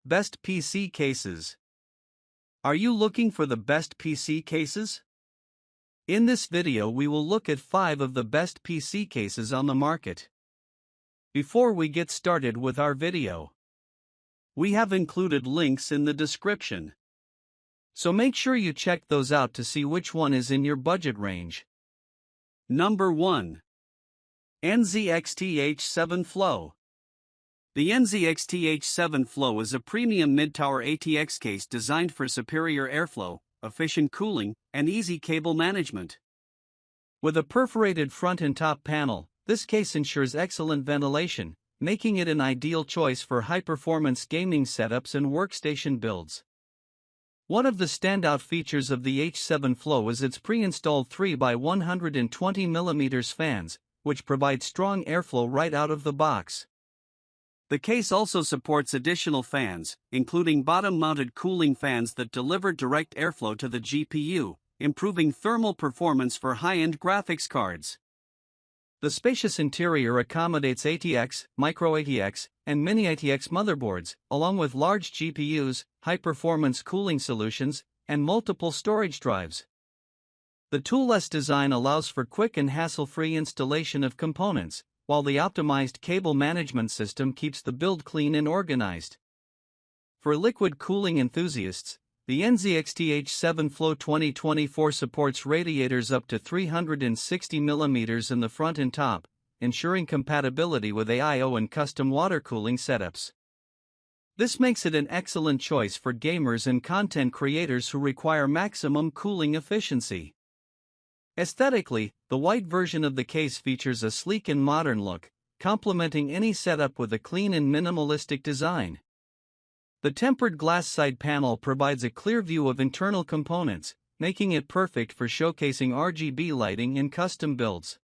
Best PC Cases. Are you looking for the best PC cases? In this video we will look at 5 of the best PC cases on the market. Before we get started with our video, we have included links in the description, so make sure you check those out to see which one is in your budget range. Number 1. NZXT H7 Flow. The NZXT H7 Flow is a premium mid-tower ATX case designed for superior airflow, efficient cooling, and easy cable management. With a perforated front and top panel, this case ensures excellent ventilation, making it an ideal choice for high-performance gaming setups and workstation builds. One of the standout features of the H7 Flow is its pre-installed 3x120mm fans, which provide strong airflow right out of the box. The case also supports additional fans, including bottom-mounted cooling fans that deliver direct airflow to the GPU, improving thermal performance for high-end graphics cards. The spacious interior accommodates ATX, micro ATX, and mini ATX motherboards, along with large GPUs, high-performance cooling solutions, and multiple storage drives. The toolless design allows for quick and hassle-free installation of components, while the optimized cable management system keeps the build clean and organized. For liquid cooling enthusiasts, the NZXT H7 Flow 2024 supports radiators up to 360mm in the front and top, ensuring compatibility with AIO and custom water cooling setups. This makes it an excellent choice for gamers and content creators who require maximum cooling efficiency. Aesthetically, the white version of the case features a sleek and modern look, complementing any setup with a clean and minimalistic design. The tempered glass side panel provides a clear view of internal components, making it perfect for showcasing RGB lighting in custom builds.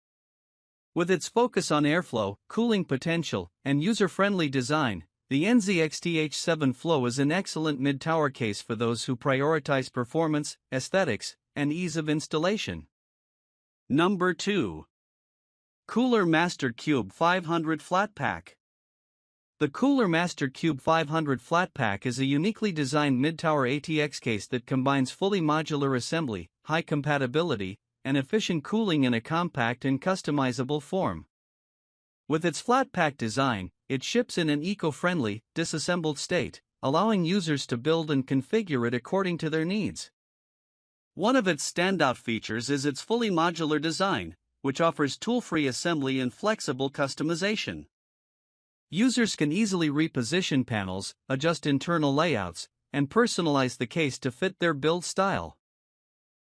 With its focus on airflow, cooling potential, and user-friendly design, the NZXT H7 Flow is an excellent mid-tower case for those who prioritize performance, aesthetics, and ease of installation. Number 2. Cooler Master Qube 500 Flatpack. The Cooler Master Qube 500 Flatpack is a uniquely designed mid-tower ATX case that combines fully modular assembly, high compatibility, and efficient cooling in a compact and customizable form. With its flat-pack design, it ships in an eco-friendly, disassembled state, allowing users to build and configure it according to their needs. One of its standout features is its fully modular design, which offers tool-free assembly and flexible customization. Users can easily reposition panels, adjust internal layouts, and personalize the case to fit their build style.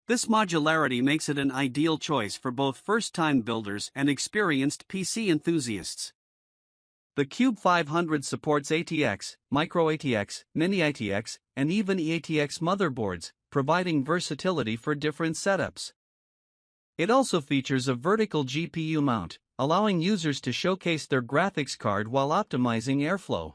This modularity makes it an ideal choice for both first-time builders and experienced PC enthusiasts. The Qube 500 supports ATX, micro ATX, mini ATX, and even eATX motherboards, providing versatility for different setups. It also features a vertical GPU mount, allowing users to showcase their graphics card while optimizing airflow.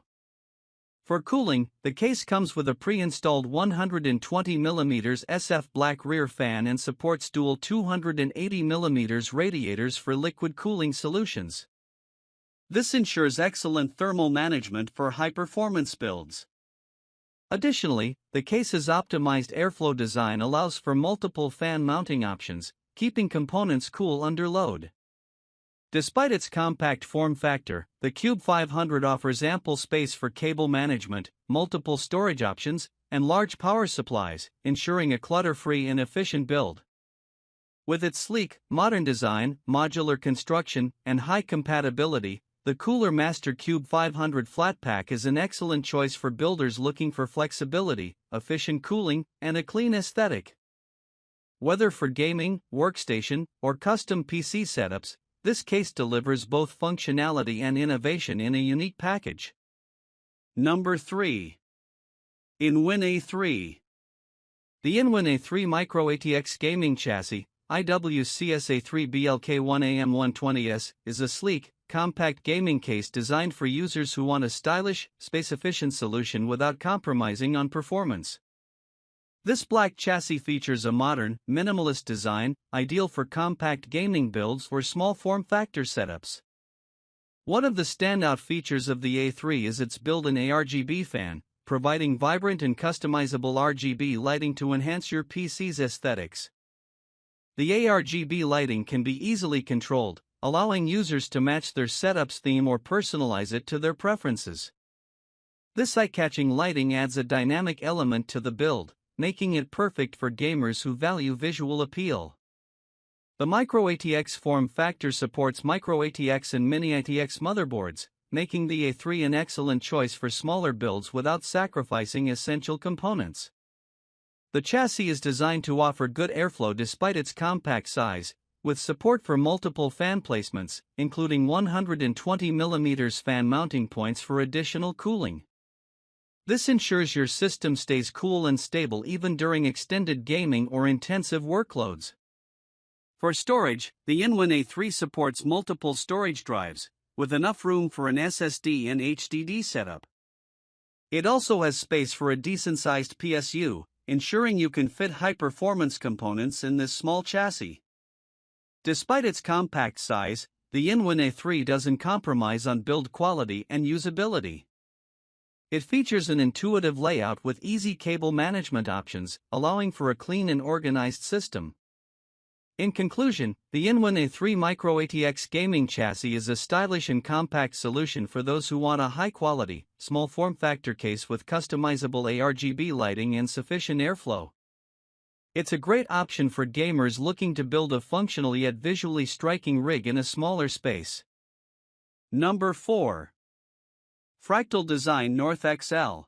For cooling, the case comes with a pre-installed 120mm SF black rear fan and supports dual 280mm radiators for liquid cooling solutions. This ensures excellent thermal management for high-performance builds. Additionally, the case's optimized airflow design allows for multiple fan mounting options, keeping components cool under load. Despite its compact form factor, the Qube 500 offers ample space for cable management, multiple storage options, and large power supplies, ensuring a clutter-free and efficient build. With its sleek, modern design, modular construction, and high compatibility, the Cooler Master Qube 500 Flatpack is an excellent choice for builders looking for flexibility, efficient cooling, and a clean aesthetic. Whether for gaming, workstation, or custom PC setups, this case delivers both functionality and innovation in a unique package. Number 3. InWin A3. The InWin A3 Micro ATX Gaming Chassis, IWCSA3BLK1AM120S, is a sleek, compact gaming case designed for users who want a stylish, space-efficient solution without compromising on performance. This black chassis features a modern, minimalist design, ideal for compact gaming builds or small form factor setups. One of the standout features of the A3 is its built-in ARGB fan, providing vibrant and customizable RGB lighting to enhance your PC's aesthetics. The ARGB lighting can be easily controlled, allowing users to match their setup's theme or personalize it to their preferences. This eye-catching lighting adds a dynamic element to the build, making it perfect for gamers who value visual appeal. The micro-ATX form factor supports micro-ATX and mini-ATX motherboards, making the A3 an excellent choice for smaller builds without sacrificing essential components. The chassis is designed to offer good airflow despite its compact size, with support for multiple fan placements, including 120mm fan mounting points for additional cooling. This ensures your system stays cool and stable even during extended gaming or intensive workloads. For storage, the Inwin A3 supports multiple storage drives, with enough room for an SSD and HDD setup. It also has space for a decent-sized PSU, ensuring you can fit high-performance components in this small chassis. Despite its compact size, the Inwin A3 doesn't compromise on build quality and usability. It features an intuitive layout with easy cable management options, allowing for a clean and organized system. In conclusion, the Inwin A3 Micro ATX gaming chassis is a stylish and compact solution for those who want a high-quality, small form-factor case with customizable ARGB lighting and sufficient airflow. It's a great option for gamers looking to build a functional yet visually striking rig in a smaller space. Number 4. Fractal Design North XL.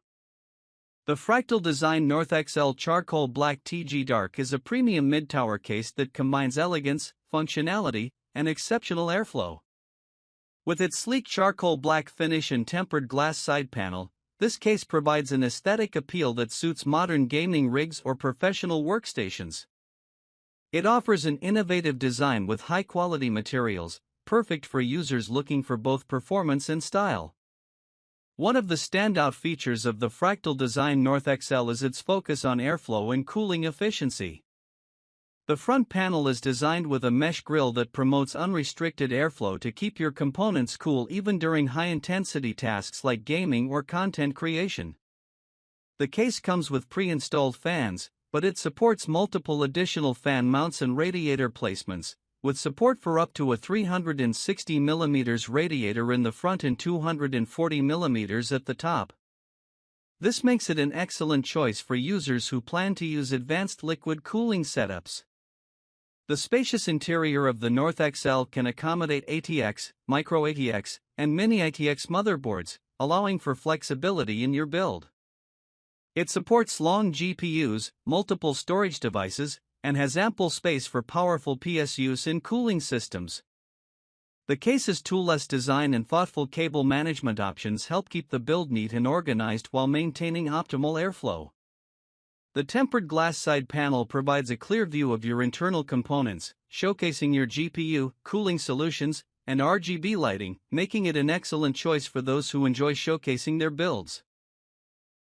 The Fractal Design North XL Charcoal Black TG Dark is a premium mid-tower case that combines elegance, functionality, and exceptional airflow. With its sleek charcoal black finish and tempered glass side panel, this case provides an aesthetic appeal that suits modern gaming rigs or professional workstations. It offers an innovative design with high-quality materials, perfect for users looking for both performance and style. One of the standout features of the Fractal Design North XL is its focus on airflow and cooling efficiency. The front panel is designed with a mesh grille that promotes unrestricted airflow to keep your components cool even during high-intensity tasks like gaming or content creation. The case comes with pre-installed fans, but it supports multiple additional fan mounts and radiator placements, with support for up to a 360mm radiator in the front and 240mm at the top. This makes it an excellent choice for users who plan to use advanced liquid cooling setups. The spacious interior of the North XL can accommodate ATX, Micro ATX, and Mini ATX motherboards, allowing for flexibility in your build. It supports long GPUs, multiple storage devices, and has ample space for powerful PSUs and cooling systems. The case's toolless design and thoughtful cable management options help keep the build neat and organized while maintaining optimal airflow. The tempered glass side panel provides a clear view of your internal components, showcasing your GPU, cooling solutions, and RGB lighting, making it an excellent choice for those who enjoy showcasing their builds.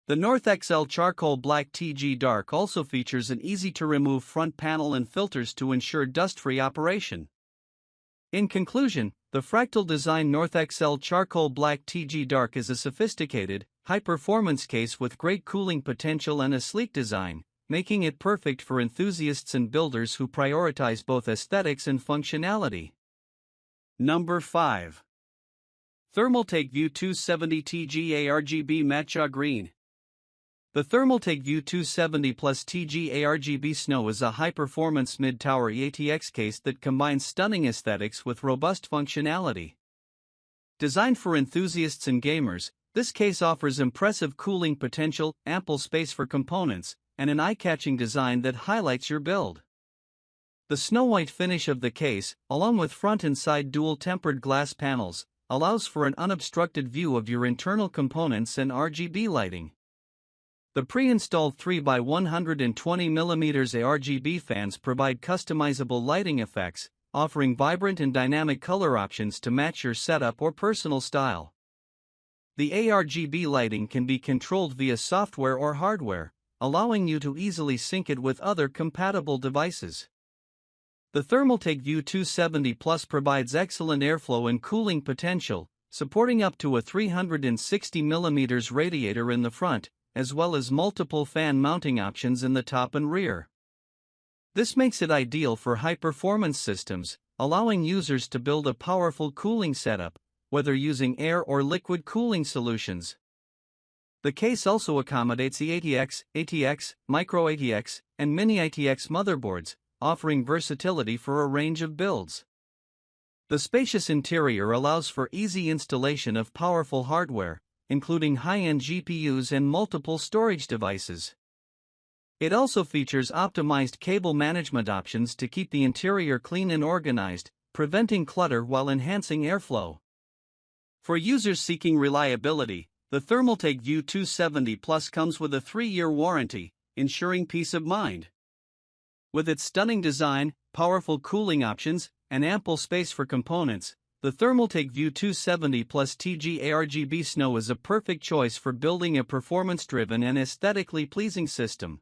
The North XL Charcoal Black TG Dark also features an easy-to-remove front panel and filters to ensure dust-free operation. In conclusion, the Fractal Design North XL Charcoal Black TG Dark is a sophisticated, high-performance case with great cooling potential and a sleek design, making it perfect for enthusiasts and builders who prioritize both aesthetics and functionality. Number 5. Thermaltake View 270 TG ARGB Matcha Green. The Thermaltake View 270 Plus TG ARGB Snow is a high-performance mid-tower ATX case that combines stunning aesthetics with robust functionality. Designed for enthusiasts and gamers, this case offers impressive cooling potential, ample space for components, and an eye-catching design that highlights your build. The snow-white finish of the case, along with front and side dual-tempered glass panels, allows for an unobstructed view of your internal components and RGB lighting. The pre-installed 3x120mm ARGB fans provide customizable lighting effects, offering vibrant and dynamic color options to match your setup or personal style. The ARGB lighting can be controlled via software or hardware, allowing you to easily sync it with other compatible devices. The Thermaltake View 270 Plus provides excellent airflow and cooling potential, supporting up to a 360mm radiator in the front, as well as multiple fan mounting options in the top and rear. This makes it ideal for high-performance systems, allowing users to build a powerful cooling setup, whether using air or liquid cooling solutions. The case also accommodates the ATX, ATX, Micro ATX, and Mini ATX motherboards, offering versatility for a range of builds. The spacious interior allows for easy installation of powerful hardware, including high-end GPUs and multiple storage devices. It also features optimized cable management options to keep the interior clean and organized, preventing clutter while enhancing airflow. For users seeking reliability, the Thermaltake View 270 Plus comes with a 3-year warranty, ensuring peace of mind. With its stunning design, powerful cooling options, and ample space for components, the Thermaltake View 270 Plus TG ARGB Snow is a perfect choice for building a performance-driven and aesthetically pleasing system.